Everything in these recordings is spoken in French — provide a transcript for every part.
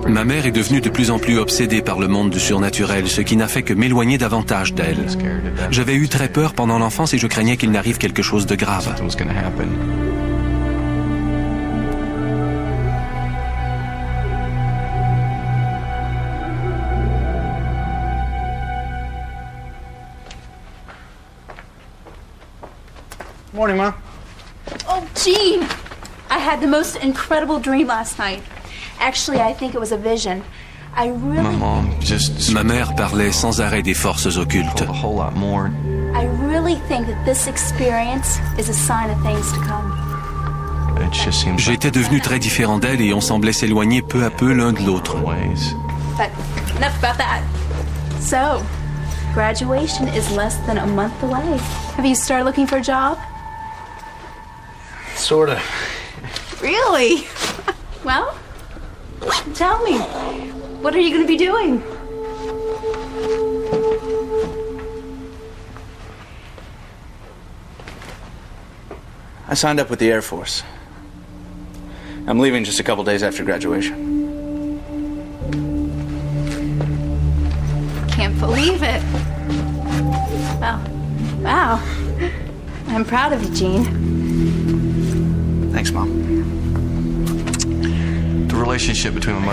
Ma mère est devenue de plus en plus obsédée par le monde du surnaturel, ce qui n'a fait que m'éloigner davantage d'elle. J'avais eu très peur pendant l'enfance et je craignais qu'il n'arrive quelque chose de grave. Morning, Mom. Oh, Gene! I had the most incredible dream last night. Actually, I think it was a vision. Ma mère parlait sans arrêt des forces occultes. I really think that this experience is a sign of things to come. J'étais devenu très différent d'elle et on semblait s'éloigner peu à peu l'un de l'autre. But enough about that. So, graduation is less than a month away. Have you started looking for a job? Sorta. Really? Well, tell me. What are you going to be doing? I signed up with the Air Force. I'm leaving just a couple days after graduation. Can't believe it. Well, wow. I'm proud of you, Gene. Thanks, Mom.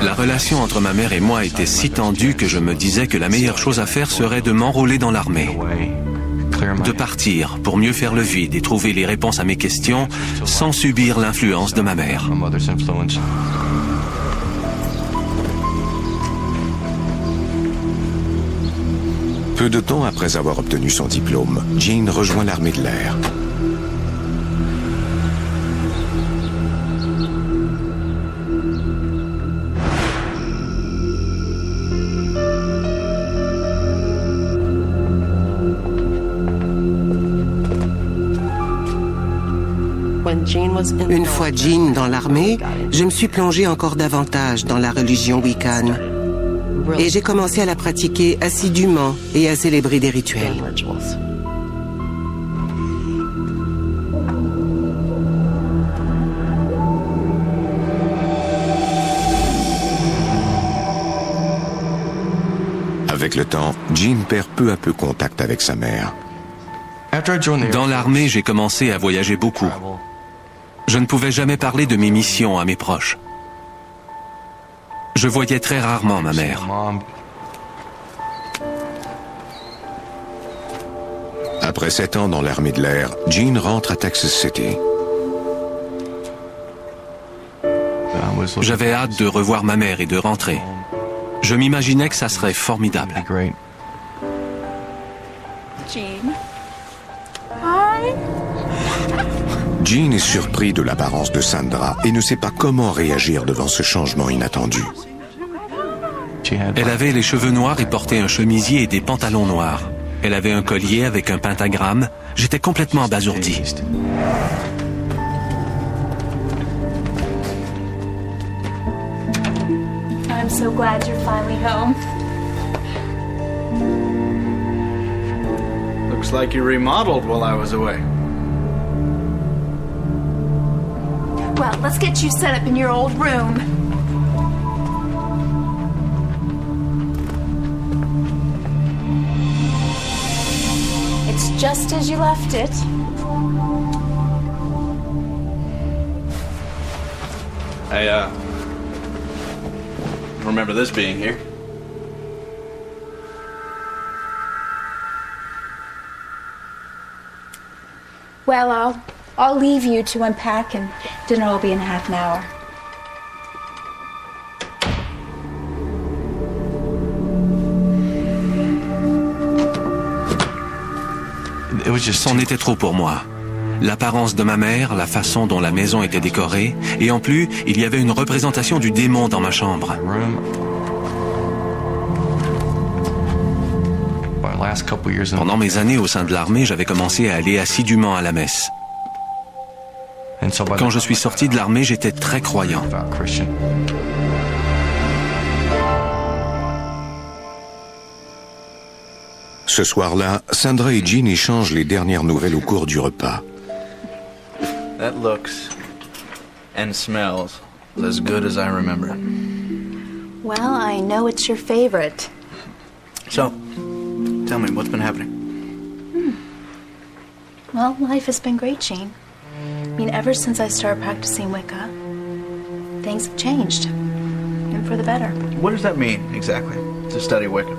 La relation entre ma mère et moi était si tendue que je me disais que la meilleure chose à faire serait de m'enrôler dans l'armée. De partir pour mieux faire le vide et trouver les réponses à mes questions sans subir l'influence de ma mère. Peu de temps après avoir obtenu son diplôme, Gene rejoint l'armée de l'air. Une fois Gene dans l'armée, je me suis plongée encore davantage dans la religion Wiccan. Et j'ai commencé à la pratiquer assidûment et à célébrer des rituels. Avec le temps, Gene perd peu à peu contact avec sa mère. Dans l'armée, j'ai commencé à voyager beaucoup. Je ne pouvais jamais parler de mes missions à mes proches. Je voyais très rarement ma mère. Après 7 ans dans l'armée de l'air, Gene rentre à Texas City. J'avais hâte de revoir ma mère et de rentrer. Je m'imaginais que ça serait formidable. Gene. Hi. Gene est surpris de l'apparence de Sandra et ne sait pas comment réagir devant ce changement inattendu. Elle avait les cheveux noirs et portait un chemisier et des pantalons noirs. Elle avait un collier avec un pentagramme. J'étais complètement abasourdi. I'm so glad you're finally home. Looks like you remodeled while I was away. Well, let's get you set up in your old room. It's just as you left it. I, remember this being here. Well, I'll leave you to unpack and dinner will be in half an hour. C'en était trop pour moi. L'apparence de ma mère, la façon dont la maison était décorée, et en plus, il y avait une représentation du démon dans ma chambre. Pendant mes années au sein de l'armée, j'avais commencé à aller assidûment à la messe. Quand je suis sorti de l'armée, j'étais très croyant. Ce soir-là, Sandra et Gene échangent les dernières nouvelles au cours du repas. That looks and smells as good as I remember. Well, I know it's your favorite. So, tell me, what's been happening? Well, life has been great, Gene. I mean, ever since I started practicing Wicca, things have changed. And for the better. What does that mean, exactly, to study Wicca?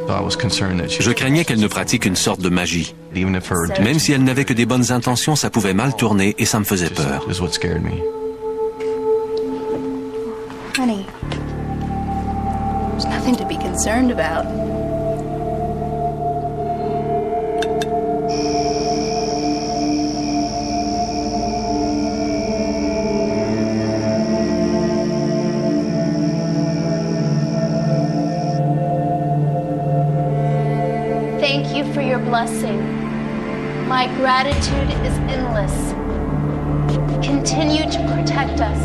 Je craignais qu'elle ne pratique une sorte de magie. Même si elle n'avait que des bonnes intentions, ça pouvait mal tourner et ça me faisait peur. Honey, there's nothing to be concerned about. Thank you for your blessing. My gratitude is endless. Continue to protect us,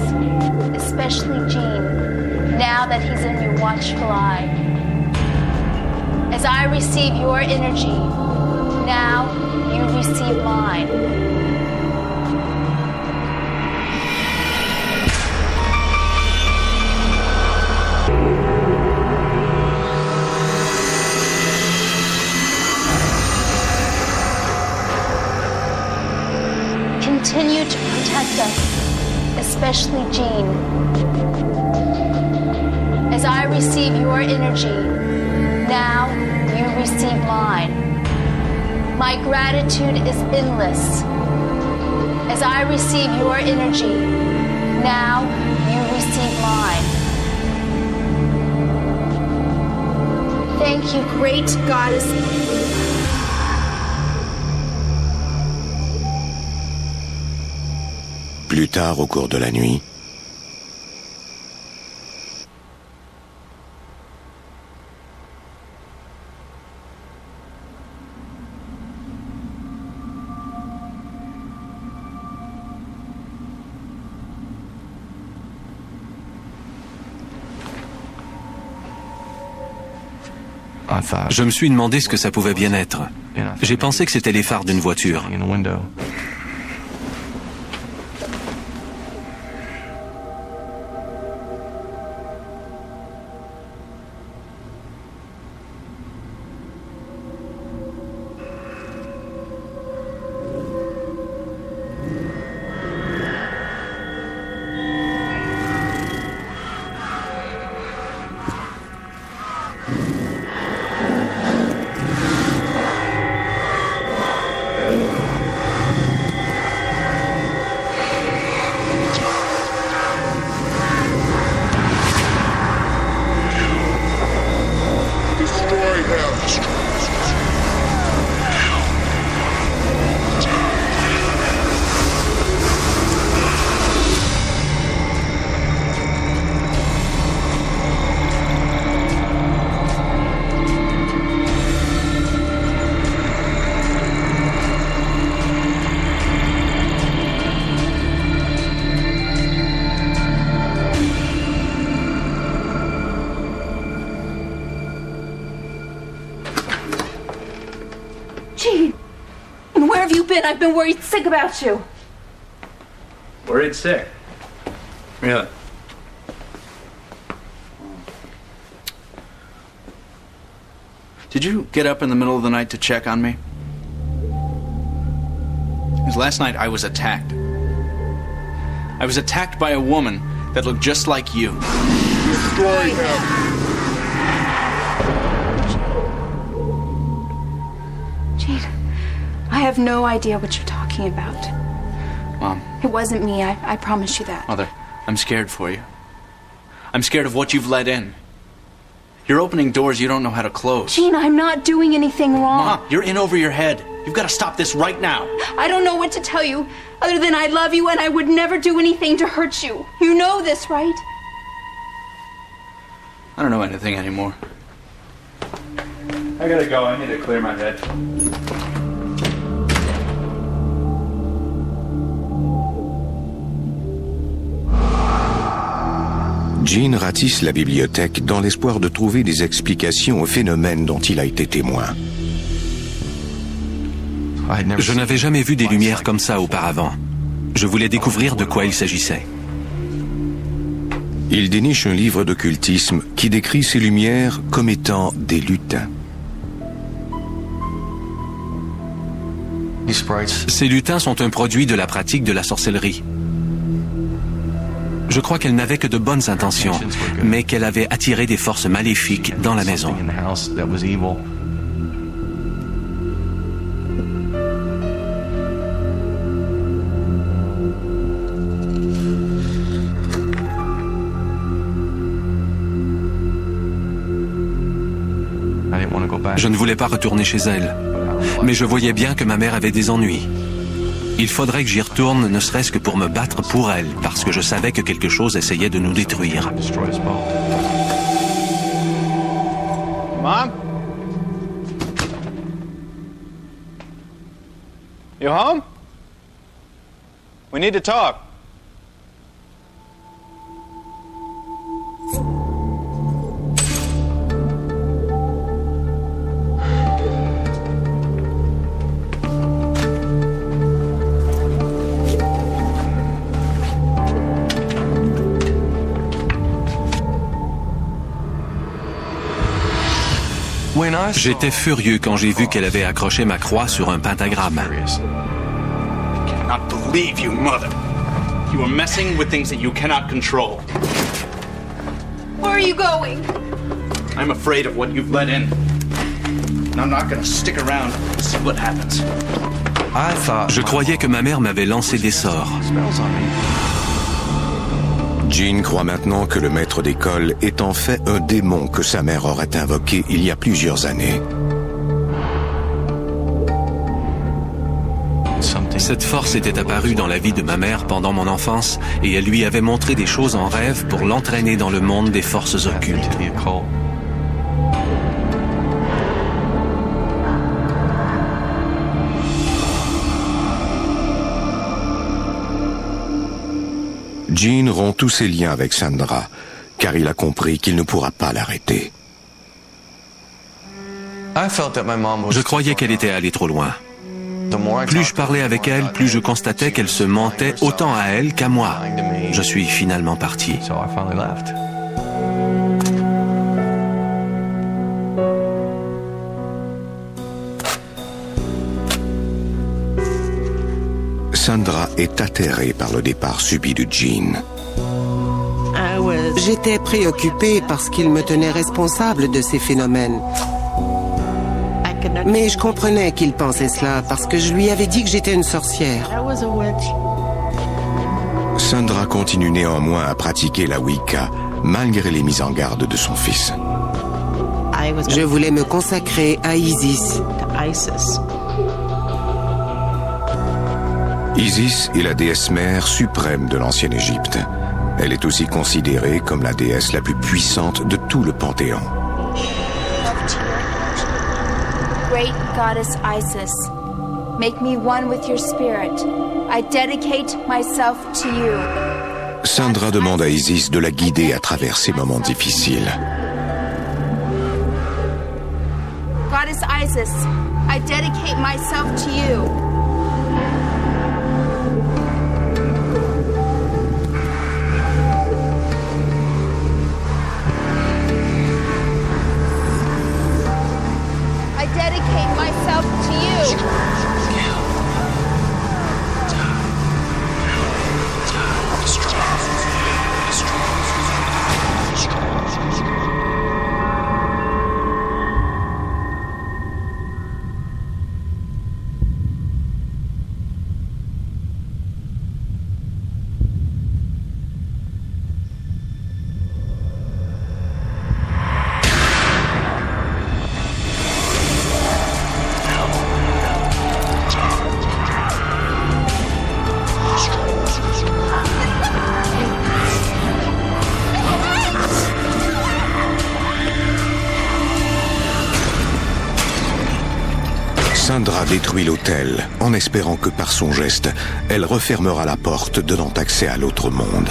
especially Gene, now that he's in your watchful eye. As I receive your energy, now you receive mine. Continue to protect us, especially Gene. As I receive your energy, now you receive mine. My gratitude is endless. As I receive your energy, now you receive mine. Thank you, great goddess. Plus tard, au cours de la nuit, je me suis demandé ce que ça pouvait bien être. J'ai pensé que c'était les phares d'une voiture. I've been worried sick about you. Worried sick? Really? Did you get up in the middle of the night to check on me? Because last night I was attacked. I was attacked by a woman that looked just like you. Destroy him. Gene, I have no idea what you're talking about. Mom. It wasn't me, I promise you that. Mother, I'm scared for you. I'm scared of what you've let in. You're opening doors you don't know how to close. Gene, I'm not doing anything wrong. Mom, you're in over your head. You've got to stop this right now. I don't know what to tell you, other than I love you and I would never do anything to hurt you. You know this, right? I don't know anything anymore. I gotta go. I need to clear my head. Gene ratisse la bibliothèque dans l'espoir de trouver des explications aux phénomènes dont il a été témoin. Je n'avais jamais vu des lumières comme ça auparavant. Je voulais découvrir de quoi il s'agissait. Il déniche un livre d'occultisme qui décrit ces lumières comme étant des lutins. Ces lutins sont un produit de la pratique de la sorcellerie. Je crois qu'elle n'avait que de bonnes intentions, mais qu'elle avait attiré des forces maléfiques dans la maison. Je ne voulais pas retourner chez elle, mais je voyais bien que ma mère avait des ennuis. Il faudrait que j'y retourne, ne serait-ce que pour me battre pour elle, parce que je savais que quelque chose essayait de nous détruire. Mom? You home? We need to talk. J'étais furieux quand j'ai vu qu'elle avait accroché ma croix sur un pentagramme. I cannot believe you, Mother. You are messing with things that you cannot control. Where are you going? I'm afraid of what you've let in. And I'm not gonna stick around to see what happens. Je croyais que ma mère m'avait lancé des sorts. Jean croit maintenant que le maître d'école est en fait un démon que sa mère aurait invoqué il y a plusieurs années. Cette force était apparue dans la vie de ma mère pendant mon enfance et elle lui avait montré des choses en rêve pour l'entraîner dans le monde des forces occultes. Jean rompt tous ses liens avec Sandra, car il a compris qu'il ne pourra pas l'arrêter. Je croyais qu'elle était allée trop loin. Plus je parlais avec elle, plus je constatais qu'elle se mentait autant à elle qu'à moi. Je suis finalement parti. Sandra est atterrée par le départ subit de Jean. J'étais préoccupée parce qu'il me tenait responsable de ces phénomènes. Mais je comprenais qu'il pensait cela parce que je lui avais dit que j'étais une sorcière. Sandra continue néanmoins à pratiquer la Wicca, malgré les mises en garde de son fils. Je voulais me consacrer à Isis. Isis est la déesse mère suprême de l'ancienne Égypte. Elle est aussi considérée comme la déesse la plus puissante de tout le panthéon. Great goddess Isis, make me one with your spirit. I dedicate myself to you. Sandra demande à Isis de la guider à travers ces moments difficiles. Goddess Isis, I dedicate myself to you. Sandra détruit l'hôtel en espérant que par son geste, elle refermera la porte donnant accès à l'autre monde.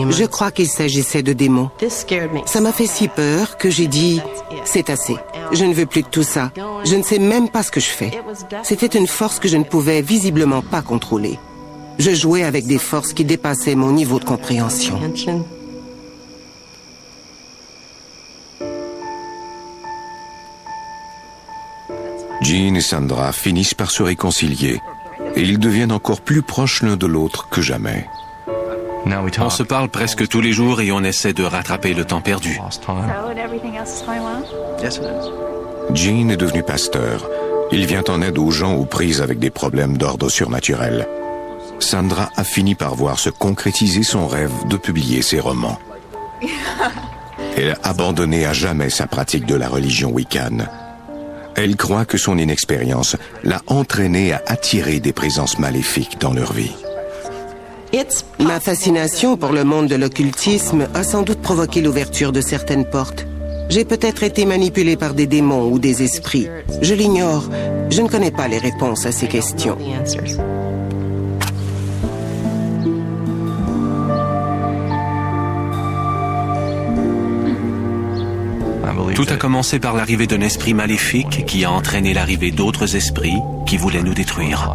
Je crois qu'il s'agissait de démons. Ça m'a fait si peur que j'ai dit « C'est assez. Je ne veux plus de tout ça. Je ne sais même pas ce que je fais. » C'était une force que je ne pouvais visiblement pas contrôler. Je jouais avec des forces qui dépassaient mon niveau de compréhension. Gene et Sandra finissent par se réconcilier et ils deviennent encore plus proches l'un de l'autre que jamais. On se parle presque tous les jours et on essaie de rattraper le temps perdu. Yes, it is. Gene est devenu pasteur. Il vient en aide aux gens aux prises avec des problèmes d'ordre surnaturel. Sandra a fini par voir se concrétiser son rêve de publier ses romans. Elle a abandonné à jamais sa pratique de la religion Wiccan. Elle croit que son inexpérience l'a entraînée à attirer des présences maléfiques dans leur vie. Ma fascination pour le monde de l'occultisme a sans doute provoqué l'ouverture de certaines portes. J'ai peut-être été manipulée par des démons ou des esprits. Je l'ignore. Je ne connais pas les réponses à ces questions. Tout a commencé par l'arrivée d'un esprit maléfique qui a entraîné l'arrivée d'autres esprits qui voulaient nous détruire.